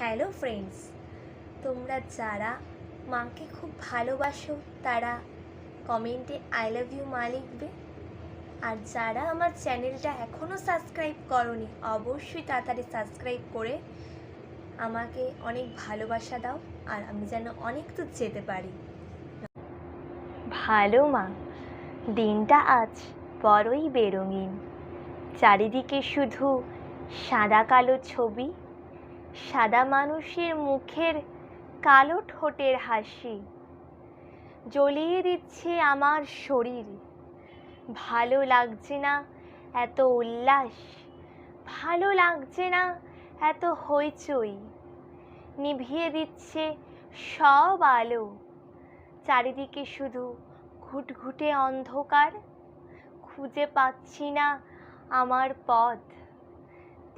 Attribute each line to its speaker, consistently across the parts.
Speaker 1: Hello friends, তোমরা যারা মাকে খুব ভালোবাসো তারা কমেন্টে আই লাভ ইউ মা লিখবে। আর যারা আমার চ্যানেলটা এখনও সাবস্ক্রাইব করোনি অবশ্যই তাড়াতাড়ি সাবস্ক্রাইব করে আমাকে অনেক ভালোবাসা দাও, আর আমি যেন অনেক দূর যেতে পারি। ভালো মা, দিনটা আজ বড়ই বেরঙিন। চারিদিকে শুধু সাদা কালো ছবি, সাদা মানুষের মুখের কালো ঠোঁটের হাসি জ্বলিয়ে দিচ্ছে আমার শরীর। ভালো লাগছে না এত উল্লাস, ভালো লাগছে না এত হইচই, নিভিয়ে দিচ্ছে সব আলো। চারিদিকে শুধু ঘুটঘুটে অন্ধকার, খুঁজে পাচ্ছি না আমার পথ,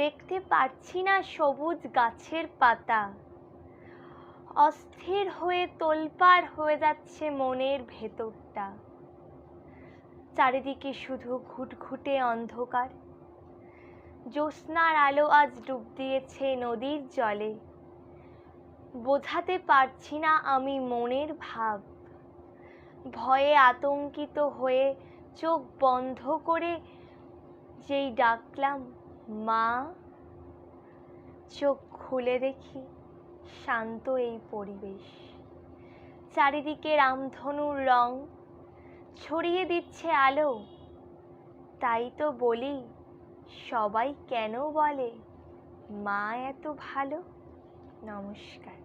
Speaker 1: দেখতে পাচ্ছি না সবুজ গাছের পাতা। অস্থির হয়ে তোলপাড় হয়ে যাচ্ছে মনের ভেতরটা। চারিদিকে শুধু ঘুটঘুটে অন্ধকার, জ্যোৎস্নার আলো আজ ডুব দিয়েছে নদীর জলে। বোঝাতে পারছি না আমি মনের ভাব, ভয়ে আতঙ্কিত হয়ে চোখ বন্ধ করে যেই ডাকলাম মা, চোখ খুলে দেখি শান্ত এই পরিবেশ। চারিদিকে রামধনুর রং ছড়িয়ে দিচ্ছে আলো। তাই তো বলি, সবাই কেন বলে মা এত ভালো। নমস্কার।